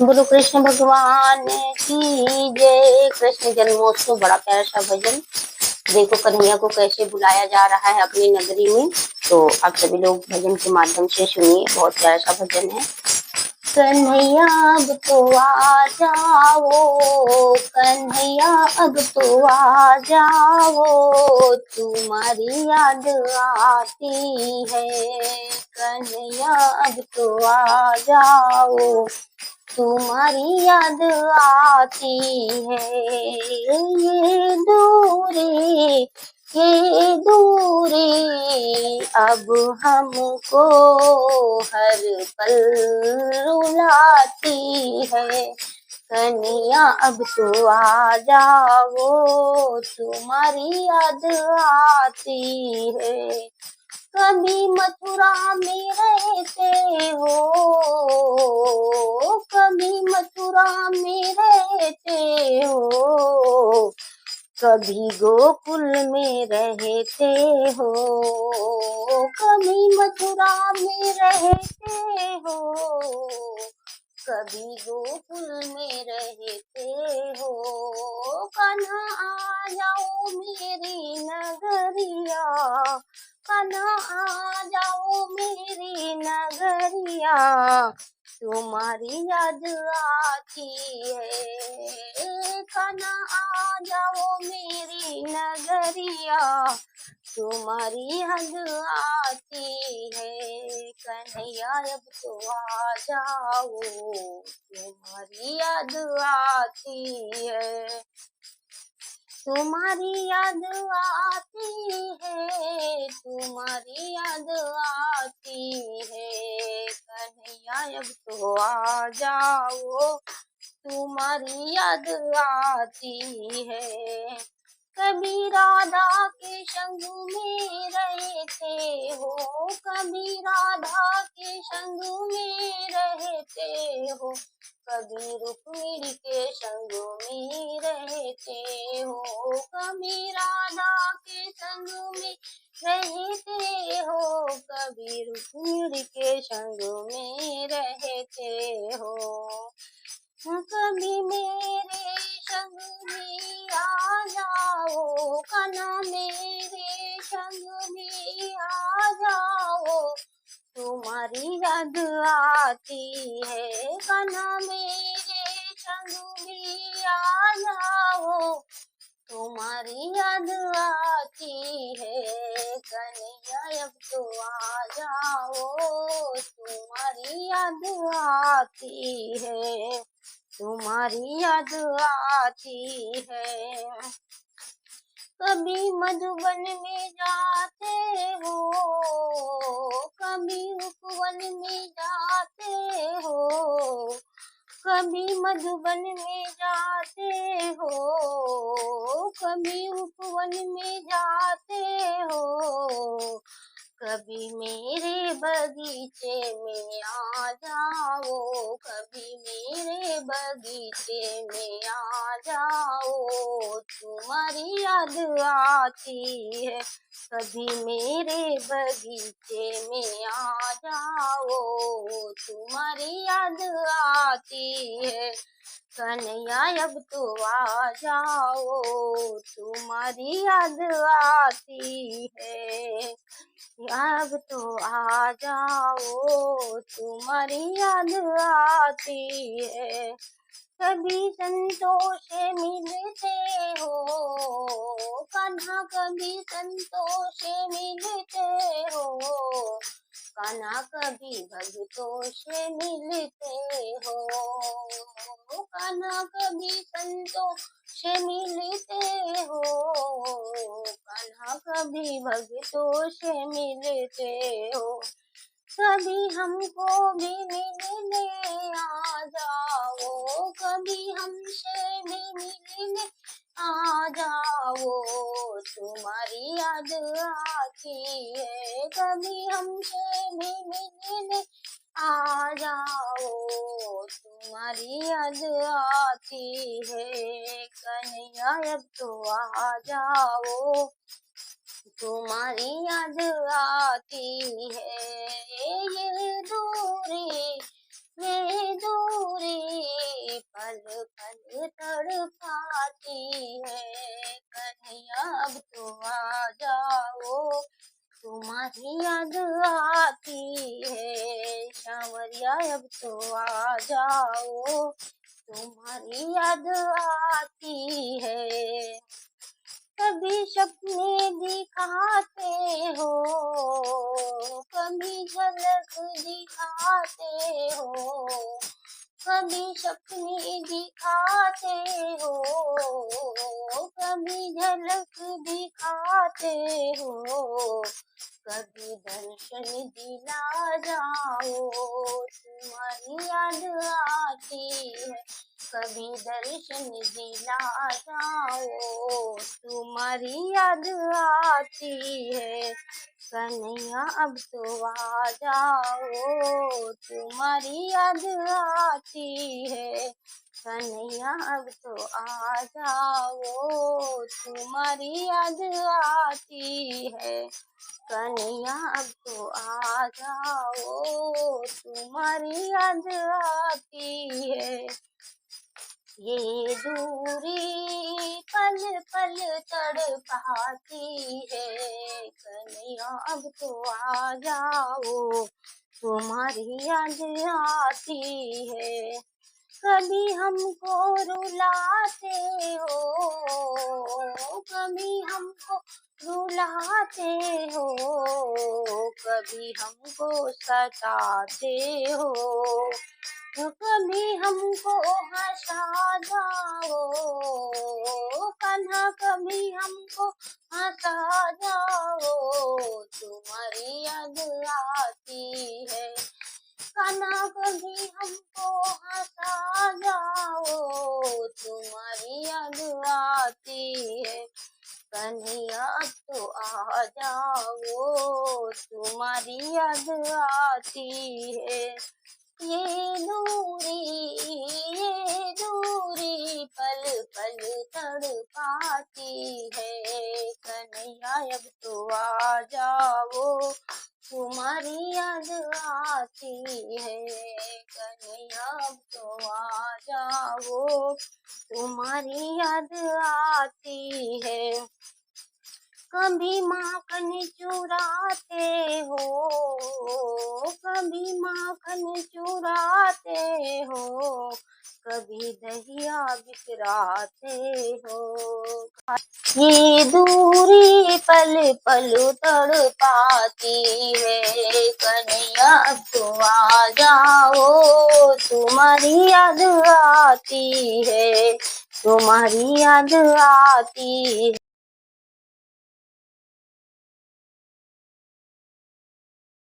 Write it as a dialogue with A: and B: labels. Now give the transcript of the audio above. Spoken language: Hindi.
A: बोलो कृष्ण भगवान की जय। कृष्ण जन्मोत्सव बड़ा प्यारा सा भजन। देखो कन्हैया को कैसे बुलाया जा रहा है अपनी नगरी में। तो आप सभी लोग भजन के माध्यम से सुनिए, बहुत प्यारा सा भजन है। कन्हैया अब तो आ जाओ, कन्हैया अब तो आ जाओ, तुम्हारी याद आती है। कन्हैया अब तो आ जाओ, तुम्हारी याद आती है। ये दूरी अब हमको हर पल रुलाती है। कन्हैया अब तो आ जाओ, तुम्हारी याद आती है। कभी मथुरा में रहते हो, कभी मथुरा में रहते हो, कभी गोकुल में रहते हो, कभी मथुरा में रहते हो, कभी गोकुल में रहते हो। कान्हा आ जाओ मेरी नगरिया, कान्हा आ जाओ मेरी नगरिया, तुम्हारी याद आती है। कान्हा आ जाओ मेरी नगरिया, तुम्हारी याद आती है। कन्हैया अब तो आ जाओ, तुम्हारी याद आती है। तुम्हारी याद आती है, तुम्हारी याद आती है। कन्हैया अब तो आ जाओ, तुम्हारी याद आती है। कभी राधा के संग में रहते हो, कभी राधा के संग में रहते हो, कभी रुक्मिणी के संग में रहते हो, कभी राधा के संग में रहते हो, कभी रुक्मिणी के संग में रहते हो। कभी मेरे संग में आ जाओ, कान्हा मेरे संग में आ जाओ, तुम्हारी याद आती है। कान्हा मेरे संग में आ जाओ, तुम्हारी याद आती है। कन्हैया अब तो आ जाओ, तुम्हारी याद आती है, तुम्हारी याद आती है। कभी मधुबन में जाते हो, कभी उपवन में जाते हो, कभी मधुबन में जाते हो, कभी उपवन में जाते हो, कभी मेरे बगीचे में आ जाओ, कभी मेरे बगीचे में आ जाओ, तुम्हारी याद आती है। कभी मेरे बगीचे में आ जाओ, तुम्हारी याद आती है। कन्हैया अब तो आ जाओ, तुम्हारी याद आती है। अब तो आ जाओ, तुम्हारी याद आती है। कभी संतोष मिलते हो, कान्हा कभी संतोष मिलते हो, कान्हा कभी भक्तों से मिलते हो, कान्हा कभी संतों से मिलते हो, कान्हा कभी भक्तों से मिलते हो। कभी हमको भी मिलने आ जाओ, कभी हमसे भी मिलने आ जाओ, तुम्हारी याद आती है। कभी हमसे भी मिलने आ जाओ, तुम्हारी याद आती है। कन्हैया अब तो आ जाओ, तुम्हारी याद आती है। ये दूरी सांवरिया अब तो आ जाओ, तुम्हारी याद आती है। कभी सपने दिखाते हो, कभी झलक दिखाते हो, कभी सपने दिखाते हो, कभी झलक दिखाते हो, कभी दर्शन दिला जाओ, तुम्हारी याद आती है। कभी दर्शन दिला जाओ, तुम्हारी याद आती है। कन्हैया अब तो आ जाओ, तुम्हारी याद आती है। कन्हैया अब तो आ जाओ, तुम्हारी याद आती है। कन्हैया अब तो आ जाओ, तुम्हारी याद आती है। ये दूरी पल पल तड़पाती है, कन्हैया अब तो आ जाओ, तुम्हारी याद आती है। कभी हमको रुलाते हो, कभी हमको रुलाते हो, कभी हमको सताते हो, तो कभी हमको हंसा जाओ, कान्हा कभी हमको हंसा जाओ, तुम्हारी याद आती है। कान्हा कभी हमको हंसा जाओ, तुम्हारी याद आती है। कन्हैया अब तो आ जाओ, तुम्हारी याद आती है। ये दूरी पल पल तड़पाती है, कन्हैया अब तो आ जाओ, तुम्हारी याद आती है। कन्हैया अब तो आ जाओ, तुम्हारी याद आती है। कभी माखन चुराते हो, कभी माखन चुराते हो, कभी दहिया बिसराते हो। ये दूरी पल पल तड़पाती है, कन्हैया अब तो आ जाओ, तुम्हारी याद आती है, तुम्हारी याद आती है।